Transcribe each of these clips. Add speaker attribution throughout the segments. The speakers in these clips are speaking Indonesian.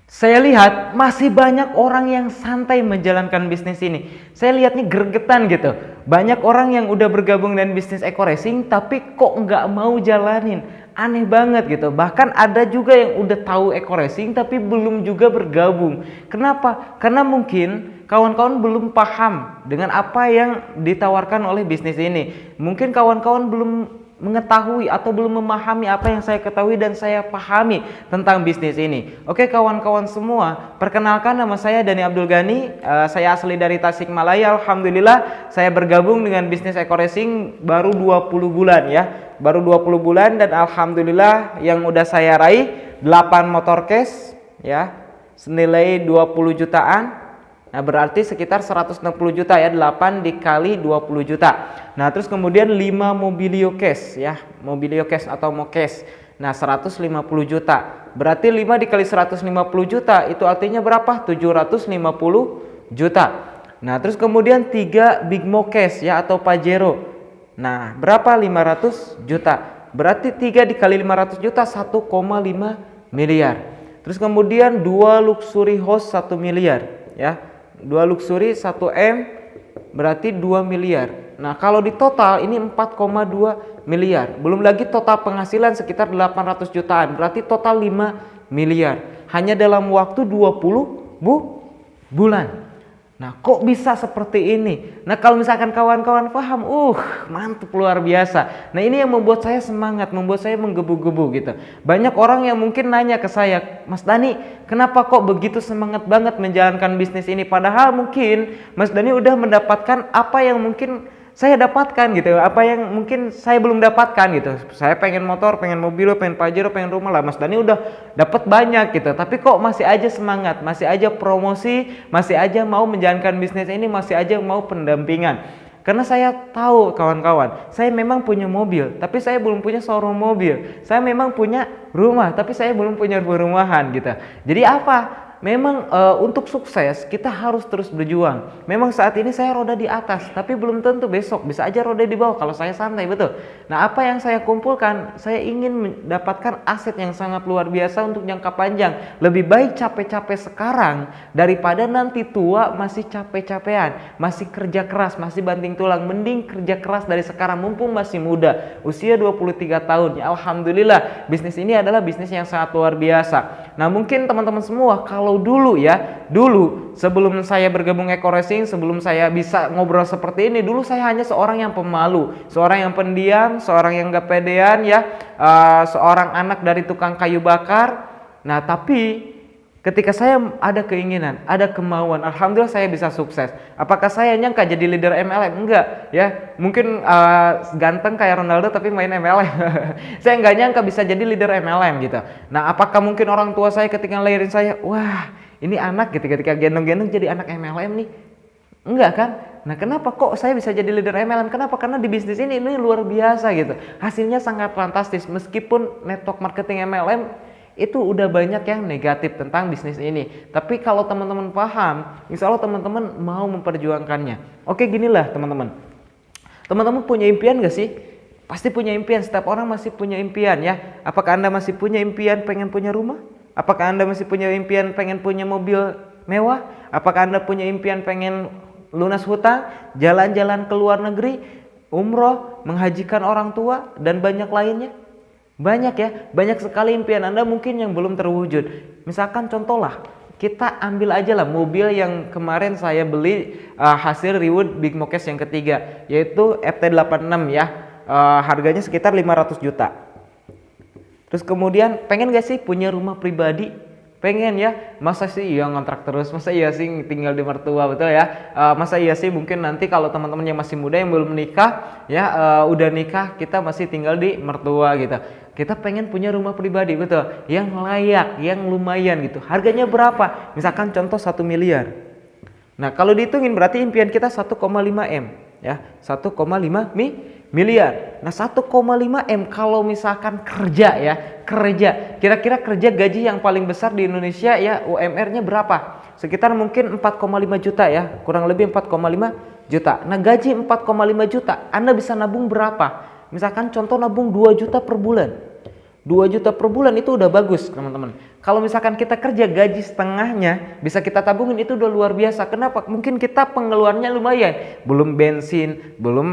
Speaker 1: Saya lihat masih banyak orang yang santai menjalankan bisnis ini. Saya lihatnya gregetan gitu. Banyak orang yang udah bergabung dengan bisnis eco racing tapi kok nggak mau jalanin. Aneh banget gitu. Bahkan ada juga yang udah tahu eco racing tapi belum juga bergabung. Kenapa? Karena mungkin kawan-kawan belum paham dengan apa yang ditawarkan oleh bisnis ini. Mungkin kawan-kawan belum mengetahui atau belum memahami apa yang saya ketahui dan saya pahami tentang bisnis ini. Oke kawan-kawan semua, perkenalkan nama saya Dani Abdul Ghani. Saya asli dari Tasikmalaya. Alhamdulillah saya bergabung dengan bisnis eco racing baru 20 bulan ya. Baru 20 bulan dan alhamdulillah yang udah saya raih 8 motor case ya, senilai 20 jutaan. Nah berarti sekitar 160 juta ya, 8 dikali 20 juta. Nah terus kemudian 5 mobilio cash ya, mobilio cash atau mocase. Nah 150 juta. Berarti 5 dikali 150 juta itu artinya berapa? 750 juta. Nah terus kemudian 3 big mocase ya atau Pajero. Nah berapa? 500 juta. Berarti 3 dikali 500 juta 1,5 miliar. Terus kemudian 2 luxury house 1 miliar ya. 2 luxury 1 M berarti 2 miliar. Nah kalau di total ini 4,2 miliar. Belum lagi total penghasilan sekitar 800 jutaan. Berarti total 5 miliar. Hanya dalam waktu 20 bulan. Nah kok bisa seperti ini? Nah kalau misalkan kawan-kawan paham, mantap luar biasa. Nah ini yang membuat saya semangat, membuat saya menggebu-gebu gitu. Banyak orang yang mungkin nanya ke saya, Mas Dani, kenapa kok begitu semangat banget menjalankan bisnis ini? Padahal mungkin Mas Dani udah mendapatkan apa yang mungkin saya dapatkan gitu, apa yang mungkin saya belum dapatkan gitu. Saya pengen motor, pengen mobil, pengen Pajero, pengen rumah lah. Mas Dani udah dapat banyak gitu. Tapi kok masih aja semangat, masih aja promosi, masih aja mau menjalankan bisnis ini, masih aja mau pendampingan. Karena saya tahu kawan-kawan, saya memang punya mobil, tapi saya belum punya showroom mobil. Saya memang punya rumah, tapi saya belum punya perumahan gitu. Jadi apa? Memang untuk sukses kita harus terus berjuang. Memang saat ini saya roda di atas, tapi belum tentu besok bisa aja roda di bawah kalau saya santai, betul. Nah apa yang saya kumpulkan, saya ingin mendapatkan aset yang sangat luar biasa untuk jangka panjang. Lebih baik capek-capek sekarang daripada nanti tua masih capek-capean, masih kerja keras, masih banting tulang. Mending kerja keras dari sekarang mumpung masih muda, usia 23 tahun. Ya alhamdulillah bisnis ini adalah bisnis yang sangat luar biasa. Nah mungkin teman-teman semua kalau dulu sebelum saya bergabung eco racing, sebelum saya bisa ngobrol seperti ini, dulu saya hanya seorang yang pemalu, seorang yang pendiam, seorang yang gak pedean ya, seorang anak dari tukang kayu bakar. Nah tapi ketika saya ada keinginan, ada kemauan, alhamdulillah saya bisa sukses. Apakah saya nyangka jadi leader MLM? Enggak ya, mungkin ganteng kayak Ronaldo tapi main MLM. Saya nggak nyangka bisa jadi leader MLM gitu. Nah apakah mungkin orang tua saya ketika ngelahirin saya, wah ini anak gitu, ketika gendong-gendong jadi anak MLM nih? Enggak kan? Nah kenapa kok saya bisa jadi leader MLM? Kenapa? Karena di bisnis ini luar biasa gitu. Hasilnya sangat fantastis. Meskipun network marketing MLM itu udah banyak yang negatif tentang bisnis ini. Tapi kalau teman-teman paham, insya Allah teman-teman mau memperjuangkannya. Oke ginilah teman-teman. Teman-teman punya impian gak sih? Pasti punya impian, setiap orang masih punya impian ya. Apakah Anda masih punya impian pengen punya rumah? Apakah Anda masih punya impian pengen punya mobil mewah? Apakah Anda punya impian pengen lunas hutang, jalan-jalan ke luar negeri, umroh, menghajikan orang tua, dan banyak lainnya? Banyak ya, banyak sekali impian Anda mungkin yang belum terwujud. Misalkan contohlah, kita ambil aja lah mobil yang kemarin saya beli hasil reward Big Mocase yang ketiga, yaitu FT86 ya, harganya sekitar 500 juta. Terus kemudian pengen gak sih punya rumah pribadi? Pengen ya, masa sih iya ngontrak terus, masa iya sih tinggal di mertua, betul ya. Masa iya sih mungkin nanti kalau teman-teman yang masih muda yang belum nikah ya, udah nikah kita masih tinggal di mertua gitu. Kita pengen punya rumah pribadi, betul, yang layak, yang lumayan gitu. Harganya berapa? Misalkan contoh 1 miliar. Nah kalau dihitungin berarti impian kita 1,5 M ya, 1,5 miliar. Nah 1,5 M kalau misalkan kerja ya, kira-kira kerja gaji yang paling besar di Indonesia ya, UMR-nya berapa? Sekitar mungkin 4,5 juta ya, kurang lebih 4,5 juta. Nah gaji 4,5 juta, Anda bisa nabung berapa? Misalkan contoh nabung 2 juta per bulan. 2 juta per bulan itu udah bagus teman-teman. Kalau misalkan kita kerja gaji setengahnya bisa kita tabungin, itu udah luar biasa. Kenapa? Mungkin kita pengeluarannya lumayan, belum bensin, belum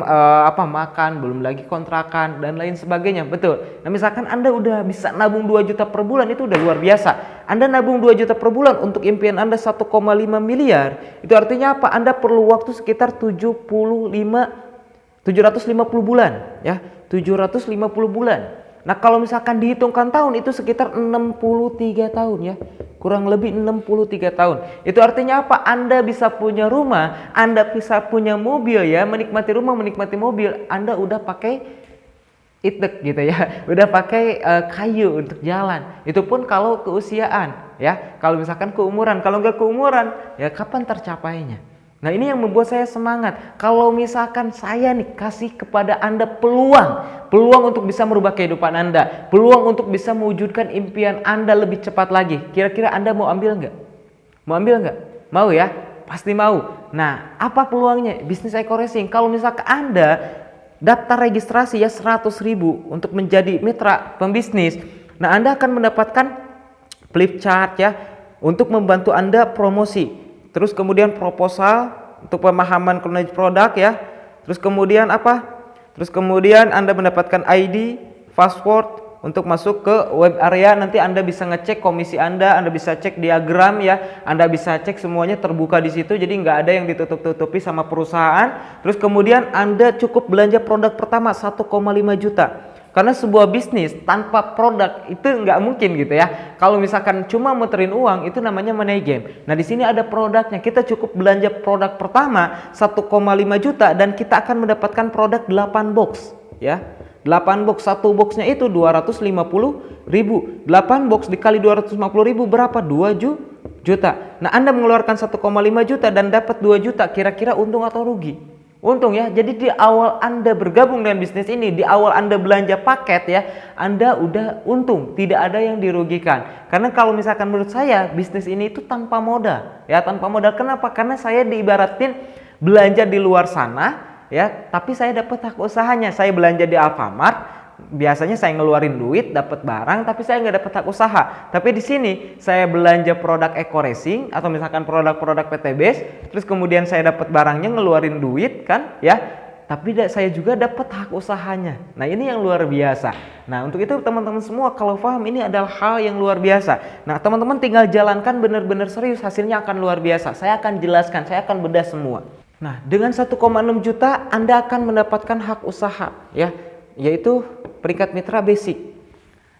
Speaker 1: makan, belum lagi kontrakan dan lain sebagainya. Betul. Nah, misalkan Anda udah bisa nabung 2 juta per bulan, itu udah luar biasa. Anda nabung 2 juta per bulan untuk impian Anda 1,5 miliar. Itu artinya apa? Anda perlu waktu sekitar 750 bulan, ya. 750 bulan. Nah, kalau misalkan dihitungkan tahun itu sekitar 63 tahun, ya. Kurang lebih 63 tahun. Itu artinya apa? Anda bisa punya rumah, Anda bisa punya mobil, ya, menikmati rumah, menikmati mobil. Anda udah pakai itek gitu, ya. Udah pakai kayu untuk jalan. Itu pun kalau keusiaan, ya. Kalau misalkan keumuran, kalau nggak keumuran, ya kapan tercapainya? Nah, ini yang membuat saya semangat. Kalau misalkan saya nih kasih kepada Anda peluang untuk bisa merubah kehidupan Anda, peluang untuk bisa mewujudkan impian Anda lebih cepat lagi. Kira-kira Anda mau ambil nggak? Mau ambil nggak? Mau, ya? Pasti mau. Nah, apa peluangnya? Bisnis Eco-Racing. Kalau misalkan Anda daftar registrasi, ya, 100.000 untuk menjadi mitra pembisnis. Nah, Anda akan mendapatkan flip chart, ya, untuk membantu Anda promosi. Terus kemudian proposal untuk pemahaman knowledge produk, ya. Terus kemudian apa? Terus kemudian Anda mendapatkan ID, password untuk masuk ke web area. Nanti Anda bisa ngecek komisi Anda bisa cek diagram, ya. Anda bisa cek semuanya terbuka di situ. Jadi nggak ada yang ditutup-tutupi sama perusahaan. Terus kemudian Anda cukup belanja produk pertama 1,5 juta. Karena sebuah bisnis tanpa produk itu nggak mungkin gitu, ya. Kalau misalkan cuma muterin uang itu namanya money game. Nah, di sini ada produknya. Kita cukup belanja produk pertama 1,5 juta dan kita akan mendapatkan produk 8 box, ya. 8 box, satu boxnya itu 250.000. 8 box dikali 250.000 berapa? 2 juta. Nah, Anda mengeluarkan 1,5 juta dan dapat 2 juta. Kira-kira untung atau rugi? Untung, ya. Jadi di awal Anda bergabung dengan bisnis ini, di awal Anda belanja paket, ya, Anda udah untung, tidak ada yang dirugikan. Karena kalau misalkan menurut saya bisnis ini itu tanpa modal, ya, tanpa modal. Kenapa? Karena saya diibaratin belanja di luar sana, ya, tapi saya dapat hak usahanya. Saya belanja di Alfamart, biasanya saya ngeluarin duit dapat barang, tapi saya nggak dapat hak usaha. Tapi di sini saya belanja produk Eco-Racing atau misalkan produk-produk PTBS, terus kemudian saya dapat barangnya, ngeluarin duit kan, ya, tapi saya juga dapat hak usahanya. Nah, ini yang luar biasa. Nah, untuk itu teman-teman semua kalau paham ini adalah hal yang luar biasa. Nah, teman-teman tinggal jalankan benar-benar serius, hasilnya akan luar biasa. Saya akan jelaskan, saya akan bedah semua. Nah, dengan 1,6 juta Anda akan mendapatkan hak usaha, ya, yaitu peringkat mitra basic.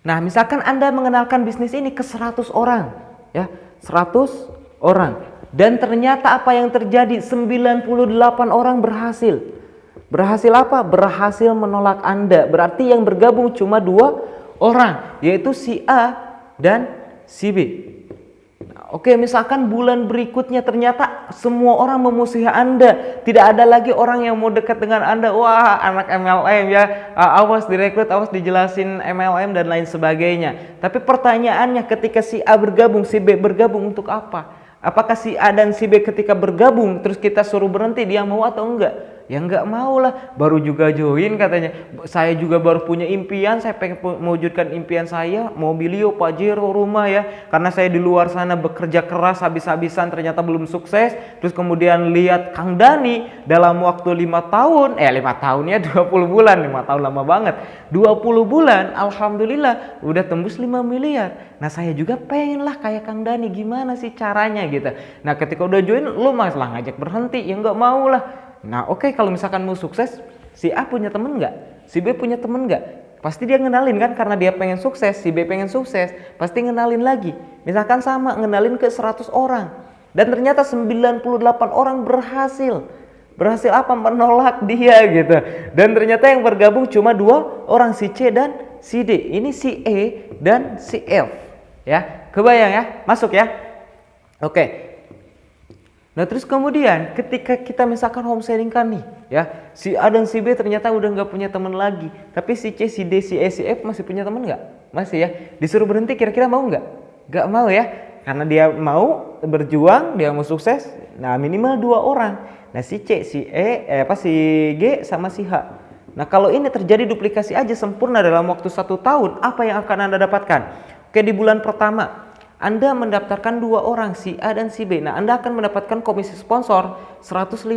Speaker 1: Nah, misalkan Anda mengenalkan bisnis ini ke 100 orang, ya, 100 orang. Dan ternyata apa yang terjadi? 98 orang berhasil. Berhasil apa? Berhasil menolak Anda. Berarti yang bergabung cuma 2 orang, yaitu si A dan si B. Oke, misalkan bulan berikutnya ternyata semua orang memusuhi Anda. Tidak ada lagi orang yang mau dekat dengan Anda. Wah, anak MLM, ya. Awas direkrut, awas dijelasin MLM dan lain sebagainya. Tapi pertanyaannya, ketika si A bergabung, si B bergabung untuk apa? Apakah si A dan si B ketika bergabung terus kita suruh berhenti, dia mau atau enggak? Ya enggak mau lah, baru juga join katanya. Saya juga baru punya impian, saya pengen mewujudkan impian saya, mobilio, Pajero, rumah, ya. Karena saya di luar sana bekerja keras habis-habisan ternyata belum sukses. Terus kemudian lihat Kang Dani dalam waktu 5 tahun, 5 tahunnya 20 bulan, 5 tahun lama banget. 20 bulan, alhamdulillah udah tembus 5 miliar. Nah, saya juga pengen lah kayak Kang Dani, gimana sih caranya gitu. Nah, ketika udah join, lu masalah ngajak berhenti, ya enggak mau lah. Nah, oke, kalau misalkan mau sukses, si A punya temen nggak? Si B punya temen nggak? Pasti dia ngenalin kan, karena dia pengen sukses, si B pengen sukses, pasti ngenalin lagi. Misalkan sama, ngenalin ke 100 orang. Dan ternyata 98 orang berhasil. Berhasil apa? Menolak dia gitu. Dan ternyata yang bergabung cuma 2 orang, si C dan si D. Ini si E dan si F. Ya, kebayang ya? Masuk ya? Oke. Nah, terus kemudian ketika kita misalkan homesharing kan nih, ya, si A dan si B ternyata udah nggak punya teman lagi, tapi si C, si D, si E, si F masih punya teman nggak? Masih, ya. Disuruh berhenti kira-kira mau nggak? Nggak mau, ya, karena dia mau berjuang, dia mau sukses. Nah, minimal 2 orang. Nah, si C, si E, si G sama si H. Nah, kalau ini terjadi duplikasi aja sempurna dalam waktu 1 tahun, apa yang akan Anda dapatkan? Oke, di bulan pertama Anda mendaftarkan 2 orang, si A dan si B. Nah, Anda akan mendapatkan komisi sponsor 150.000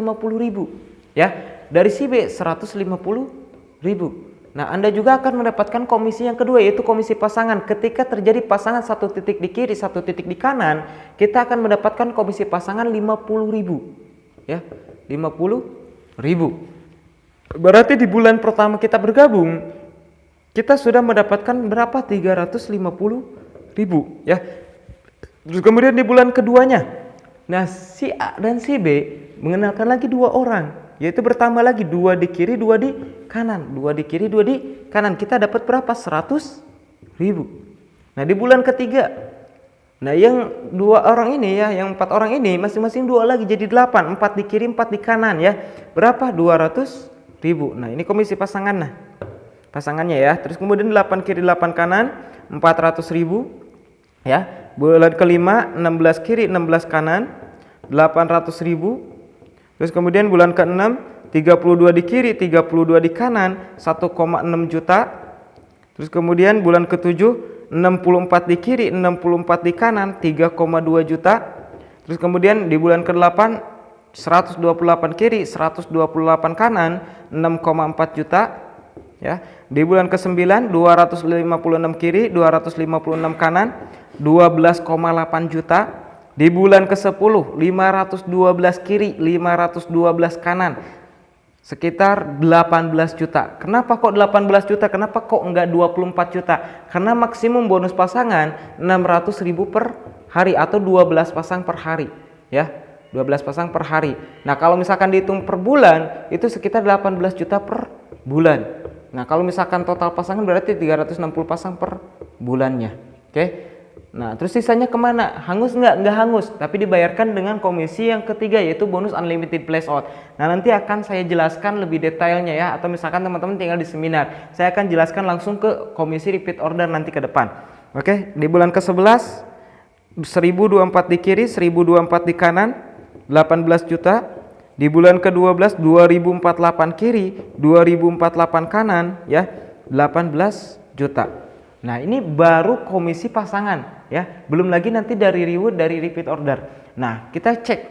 Speaker 1: ya. Dari si B 150.000. Nah, Anda juga akan mendapatkan komisi yang kedua, yaitu komisi pasangan. Ketika terjadi pasangan satu titik di kiri, satu titik di kanan, kita akan mendapatkan komisi pasangan 50.000 ya, 50.000. Berarti di bulan pertama kita bergabung, kita sudah mendapatkan berapa? 350.000 ya. Terus kemudian di bulan keduanya, nah si A dan si B mengenalkan lagi 2 orang, yaitu bertambah lagi 2 di kiri, 2 di kanan, 2 di kiri, 2 di kanan. Kita dapat berapa? 100.000. Nah, di bulan ketiga, nah yang 2 orang ini ya, yang 4 orang ini masing-masing 2 lagi jadi 8, 4 di kiri, 4 di kanan ya. Berapa? 200.000. Nah, ini komisi pasangan. Nah, pasangannya ya. Terus kemudian 8 kiri, 8 kanan, 400.000 ya. Bulan kelima 16 kiri, 16 kanan, 800.000. Terus kemudian bulan ke-6 32 di kiri, 32 di kanan, 1,6 juta. Terus kemudian bulan ke-7 64 di kiri, 64 di kanan, 3,2 juta. Terus kemudian di bulan ke-8 128 kiri, 128 kanan, 6,4 juta ya. Di bulan ke-9 256 kiri, 256 kanan, 12,8 juta. Di bulan ke-10 512 kiri, 512 kanan, sekitar 18 juta. Kenapa kok 18 juta? Kenapa kok enggak 24 juta? Karena maksimum bonus pasangan 600.000 per hari atau 12 pasang per hari ya. 12 pasang per hari. Nah, kalau misalkan dihitung per bulan itu sekitar 18 juta per bulan. Nah, kalau misalkan total pasangan berarti 360 pasang per bulannya. Oke. Nah, terus sisanya kemana? Hangus nggak? Nggak hangus, tapi dibayarkan dengan komisi yang ketiga, yaitu bonus unlimited place out. Nah, nanti akan saya jelaskan lebih detailnya ya, atau misalkan teman-teman tinggal di seminar, saya akan jelaskan langsung ke komisi repeat order nanti ke depan. Oke, di bulan ke-11 1024 di kiri, 1024 di kanan, 18 juta. Di bulan ke-12 2048 kiri, 2048 kanan ya, 18 juta. Nah, ini baru komisi pasangan ya, belum lagi nanti dari reward dari repeat order. Nah, kita cek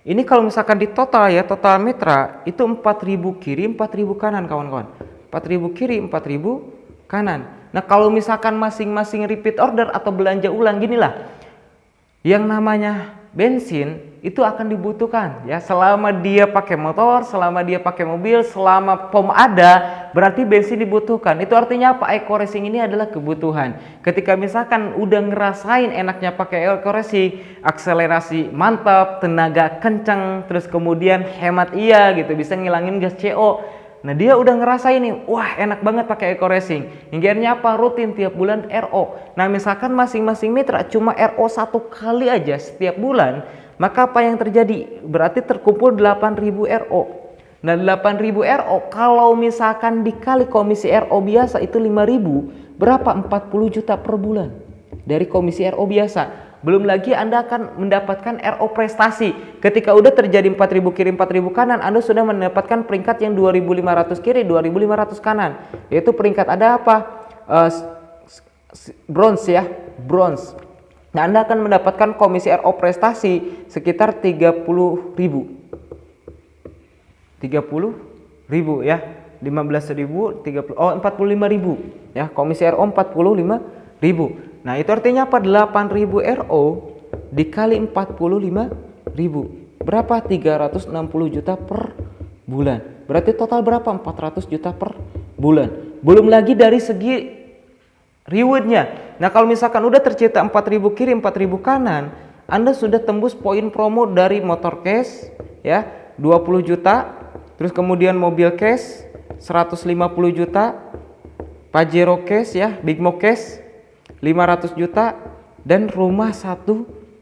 Speaker 1: ini kalau misalkan di total ya, total mitra itu 4.000 kiri, 4.000 kanan kawan-kawan. 4.000 kiri, 4.000 kanan. Nah, kalau misalkan masing-masing repeat order atau belanja ulang, ginilah, yang namanya bensin itu akan dibutuhkan ya, selama dia pakai motor, selama dia pakai mobil, selama pom ada, berarti bensin dibutuhkan. Itu artinya apa? Eco Racing ini adalah kebutuhan. Ketika misalkan udah ngerasain enaknya pakai Eco Racing, akselerasi mantap, tenaga kencang, terus kemudian hemat iya gitu, bisa ngilangin gas CO. Nah, dia udah ngerasain nih, wah enak banget pakai Eco Racing. Hingga apa? Rutin tiap bulan RO. Nah, misalkan masing-masing mitra cuma RO 1 kali aja setiap bulan, maka apa yang terjadi? Berarti terkumpul 8.000 RO. Nah, 8.000 RO kalau misalkan dikali komisi RO biasa itu 5.000, berapa? 40 juta per bulan dari komisi RO biasa. Belum lagi Anda akan mendapatkan RO prestasi. Ketika udah terjadi 4.000 kiri, 4.000 kanan, Anda sudah mendapatkan peringkat yang 2.500 kiri, 2.500 kanan. Yaitu peringkat ada apa? Bronze ya, bronze. Nah, Anda akan mendapatkan komisi RO prestasi sekitar 30.000. 30.000 ya. 15.000, 45.000 ya. Komisi RO 45.000. Nah, itu artinya apa? 8.000 RO dikali 45.000. Berapa? 360 juta per bulan. Berarti total berapa? 400 juta per bulan. Belum lagi dari segi rewardnya. Nah, kalau misalkan udah tercipta 4.000 kiri, 4.000 kanan, Anda sudah tembus poin promo dari motor cash ya, 20 juta. Terus kemudian mobil cash 150 juta. Pajero cash ya, Big Mo cash 500 juta dan rumah 1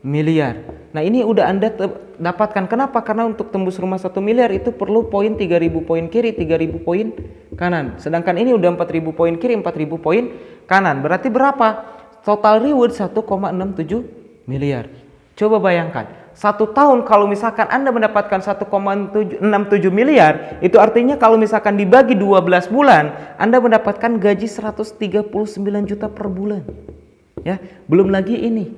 Speaker 1: miliar. Nah, ini udah Anda dapatkan. Kenapa? Karena untuk tembus rumah 1 miliar itu perlu poin 3.000 poin kiri, 3.000 poin kanan. Sedangkan ini udah 4.000 poin kiri, 4.000 poin kanan. Berarti berapa? Total reward 1,67 miliar. Coba bayangkan, 1 tahun kalau misalkan Anda mendapatkan 1,67 miliar, itu artinya kalau misalkan dibagi 12 bulan, Anda mendapatkan gaji 139 juta per bulan. Ya, belum lagi ini.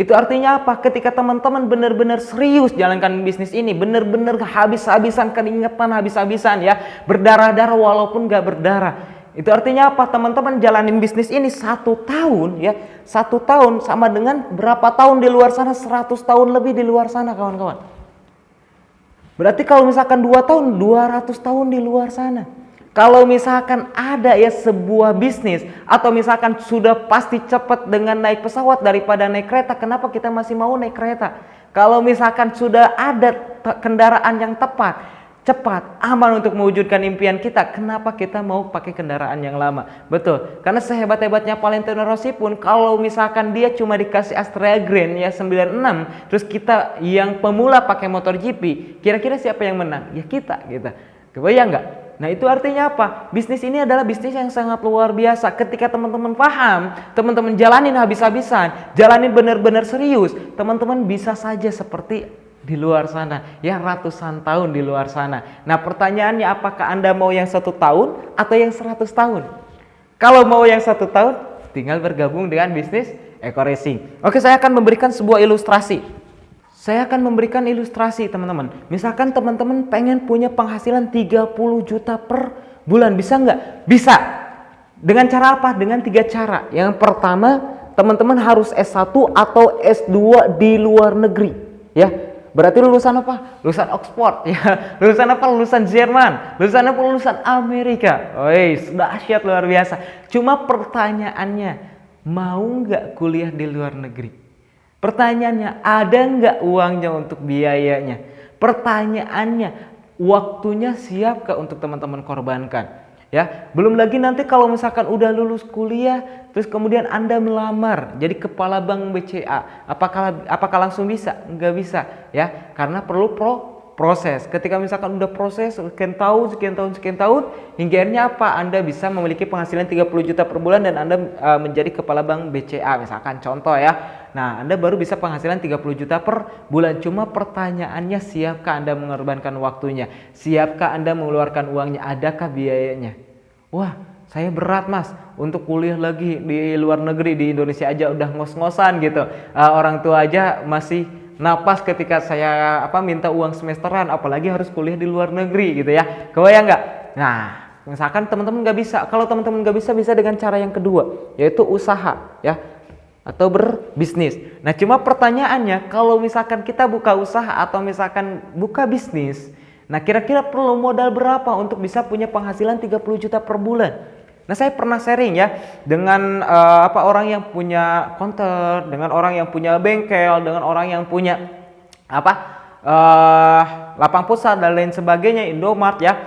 Speaker 1: Itu artinya apa? Ketika teman-teman benar-benar serius jalankan bisnis ini, benar-benar habis-habisan keringetan, habis-habisan ya, berdarah-darah walaupun gak berdarah. Itu artinya apa? Teman-teman jalanin bisnis ini 1 tahun ya, 1 tahun sama dengan berapa tahun di luar sana? 100 tahun lebih di luar sana kawan-kawan. Berarti kalau misalkan 2 tahun, 200 tahun di luar sana. Kalau misalkan ada ya sebuah bisnis atau misalkan sudah pasti cepat dengan naik pesawat daripada naik kereta, kenapa kita masih mau naik kereta? Kalau misalkan sudah ada kendaraan yang tepat, cepat, aman untuk mewujudkan impian kita, kenapa kita mau pakai kendaraan yang lama? Betul, karena sehebat-hebatnya Valentino Rossi pun kalau misalkan dia cuma dikasih Astrea Green ya 96, terus kita yang pemula pakai motor GP, kira-kira siapa yang menang? Ya kita. Kebayang nggak? Nah itu artinya apa? Bisnis ini adalah bisnis yang sangat luar biasa. Ketika teman-teman paham, teman-teman jalanin habis-habisan, jalanin benar-benar serius, teman-teman bisa saja seperti di luar sana, ya ratusan tahun di luar sana. Nah pertanyaannya, apakah Anda mau yang 1 tahun atau yang 100 tahun? Kalau mau yang 1 tahun, tinggal bergabung dengan bisnis Eko Racing. Oke, saya akan memberikan sebuah ilustrasi. Saya akan memberikan ilustrasi teman-teman. Misalkan teman-teman pengen punya penghasilan 30 juta per bulan, bisa nggak? Bisa. Dengan cara apa? Dengan 3 cara. Yang pertama, teman-teman harus S1 atau S2 di luar negeri. Ya, berarti lulusan apa? Lulusan Oxford. Ya, lulusan apa? Lulusan Jerman. Lulusan apa? Lulusan Amerika. Woi, sudah dahsyat luar biasa. Cuma pertanyaannya, mau nggak kuliah di luar negeri? Pertanyaannya, ada nggak uangnya untuk biayanya? Pertanyaannya, waktunya siapkah untuk teman-teman korbankan? Ya, belum lagi nanti kalau misalkan udah lulus kuliah, terus kemudian Anda melamar jadi kepala bank BCA, apakah langsung bisa? Nggak bisa, ya, karena perlu proses. Ketika misalkan udah proses sekian tahun, hingga akhirnya apa? Anda bisa memiliki penghasilan 30 juta per bulan dan Anda menjadi kepala bank BCA misalkan, contoh ya. Nah, Anda baru bisa penghasilan 30 juta per bulan. Cuma pertanyaannya, siapkah Anda mengorbankan waktunya? Siapkah Anda mengeluarkan uangnya? Adakah biayanya? Wah, saya berat mas untuk kuliah lagi di luar negeri, di Indonesia aja udah ngos-ngosan gitu. Orang tua aja masih napas ketika saya minta uang semesteran, apalagi harus kuliah di luar negeri gitu ya. Kebayang nggak? Nah, misalkan teman-teman nggak bisa. Kalau teman-teman nggak bisa, bisa dengan cara yang kedua, yaitu usaha ya, atau berbisnis. Nah, cuma pertanyaannya, kalau misalkan kita buka usaha atau misalkan buka bisnis, nah kira-kira perlu modal berapa untuk bisa punya penghasilan 30 juta per bulan? Nah, saya pernah sharing ya dengan orang yang punya counter, dengan orang yang punya bengkel, dengan orang yang punya lapang pusat dan lain sebagainya, Indomart ya,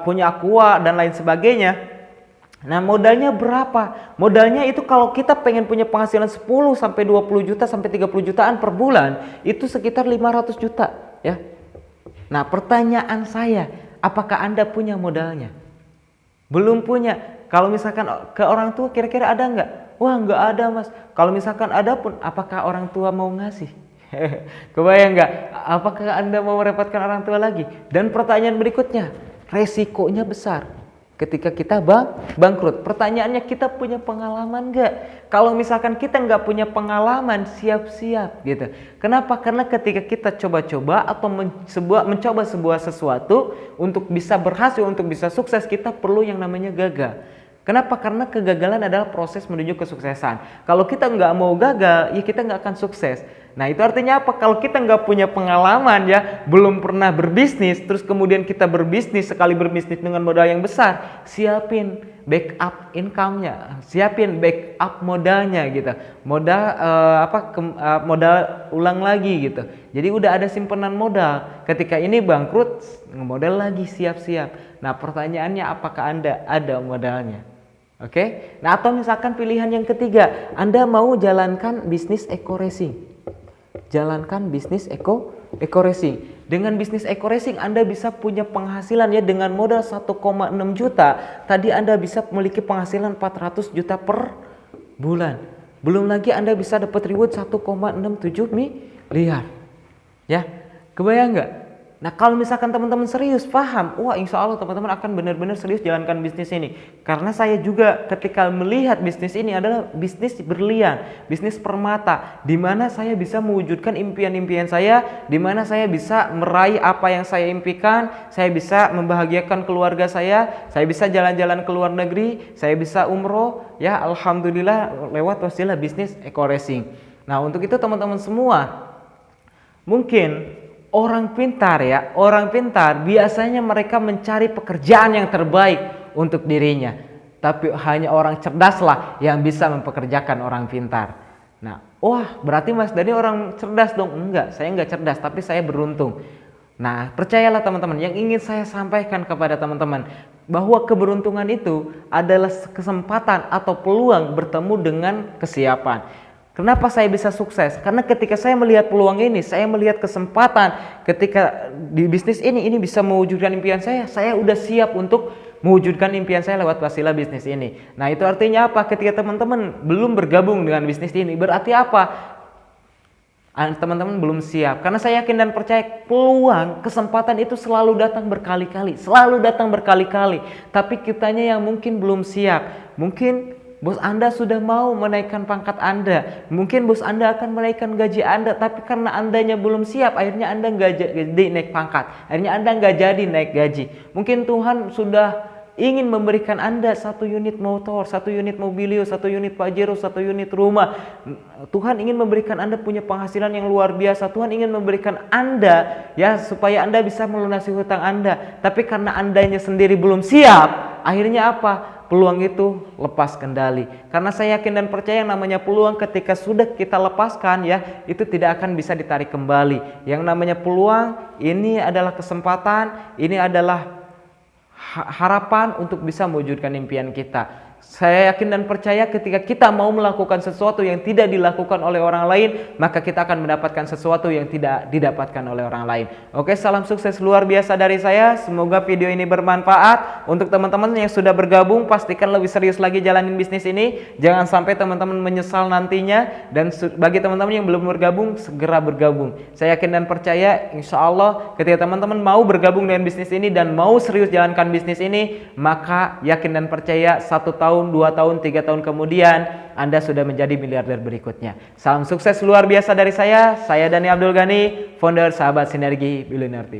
Speaker 1: punya Aqua dan lain sebagainya. Nah, modalnya berapa? Modalnya itu kalau kita pengen punya penghasilan 10 sampai 20 juta sampai 30 jutaan per bulan, itu sekitar 500 juta ya. Nah, pertanyaan saya, apakah Anda punya modalnya? Belum punya. Kalau misalkan ke orang tua, kira-kira ada nggak? Wah, nggak ada mas. Kalau misalkan ada pun, apakah orang tua mau ngasih? Kebayang nggak? Apakah Anda mau merepotkan orang tua lagi? Dan pertanyaan berikutnya, resikonya besar ketika kita bangkrut. Pertanyaannya, kita punya pengalaman nggak? Kalau misalkan kita nggak punya pengalaman, siap-siap gitu. Kenapa? Karena ketika kita coba-coba atau mencoba sebuah sesuatu untuk bisa berhasil, untuk bisa sukses, kita perlu yang namanya gagal. Kenapa? Karena kegagalan adalah proses menuju kesuksesan. Kalau kita nggak mau gagal, ya kita nggak akan sukses. Nah, itu artinya apa? Kalau kita nggak punya pengalaman ya, belum pernah berbisnis, terus kemudian kita berbisnis, sekali berbisnis dengan modal yang besar, siapin backup income-nya, siapin backup modalnya gitu. Modal ulang lagi gitu. Jadi udah ada simpanan modal. Ketika ini bangkrut, modal lagi, siap-siap. Nah, pertanyaannya, apakah Anda ada modalnya? Oke? Nah, atau misalkan pilihan yang ketiga, Anda mau jalankan bisnis Eko Racing. Jalankan bisnis Eko Racing. Dengan bisnis Eko Racing Anda bisa punya penghasilan ya, dengan modal 1,6 juta. Tadi Anda bisa memiliki penghasilan 400 juta per bulan. Belum lagi Anda bisa dapat reward 1,67 miliar. Ya, kebayang nggak? Nah, kalau misalkan teman-teman serius, paham, wah insya Allah teman-teman akan benar-benar serius jalankan bisnis ini. Karena saya juga ketika melihat bisnis ini adalah bisnis berlian, bisnis permata, di mana saya bisa mewujudkan impian-impian saya, di mana saya bisa meraih apa yang saya impikan, saya bisa membahagiakan keluarga saya bisa jalan-jalan ke luar negeri, saya bisa umroh, ya alhamdulillah lewat wasilah bisnis Eko Racing. Nah, untuk itu teman-teman semua, mungkin orang pintar biasanya mereka mencari pekerjaan yang terbaik untuk dirinya. Tapi hanya orang cerdaslah yang bisa mempekerjakan orang pintar. Nah, wah berarti Mas Dani orang cerdas dong. Enggak, saya enggak cerdas, tapi saya beruntung. Nah, percayalah teman-teman, yang ingin saya sampaikan kepada teman-teman, bahwa keberuntungan itu adalah kesempatan atau peluang bertemu dengan kesiapan. Kenapa saya bisa sukses? Karena ketika saya melihat peluang ini, saya melihat kesempatan ketika di bisnis ini bisa mewujudkan impian saya udah siap untuk mewujudkan impian saya lewat wasilah bisnis ini. Nah, itu artinya apa? Ketika teman-teman belum bergabung dengan bisnis ini, berarti apa? Teman-teman belum siap. Karena saya yakin dan percaya peluang, kesempatan itu selalu datang berkali-kali, tapi kitanya yang mungkin belum siap. Mungkin bos Anda sudah mau menaikkan pangkat Anda, mungkin bos Anda akan menaikkan gaji Anda, tapi karena Andanya belum siap, akhirnya Anda nggak jadi naik pangkat, akhirnya Anda nggak jadi naik gaji. Mungkin Tuhan sudah ingin memberikan Anda 1 unit motor, 1 unit mobilio, 1 unit Pajero, 1 unit rumah. Tuhan ingin memberikan Anda punya penghasilan yang luar biasa. Tuhan ingin memberikan Anda ya supaya Anda bisa melunasi hutang Anda. Tapi karena Andanya sendiri belum siap, akhirnya apa? Peluang itu lepas kendali. Karena saya yakin dan percaya yang namanya peluang ketika sudah kita lepaskan ya, itu tidak akan bisa ditarik kembali. Yang namanya peluang ini adalah kesempatan, ini adalah harapan untuk bisa mewujudkan impian kita. Saya yakin dan percaya ketika kita mau melakukan sesuatu yang tidak dilakukan oleh orang lain, maka kita akan mendapatkan sesuatu yang tidak didapatkan oleh orang lain. Oke, salam sukses luar biasa dari saya. Semoga video ini bermanfaat. Untuk teman-teman yang sudah bergabung, pastikan lebih serius lagi jalanin bisnis ini. Jangan sampai teman-teman menyesal nantinya. Dan bagi teman-teman yang belum bergabung, segera bergabung. Saya yakin dan percaya insya Allah ketika teman-teman mau bergabung dengan bisnis ini dan mau serius jalankan bisnis ini, maka yakin dan percaya 1 tahun, 2 tahun, 3 tahun kemudian Anda sudah menjadi miliarder berikutnya. Salam sukses luar biasa dari saya Dani Abdul Ghani, founder Sahabat Sinergi Billionaire Team.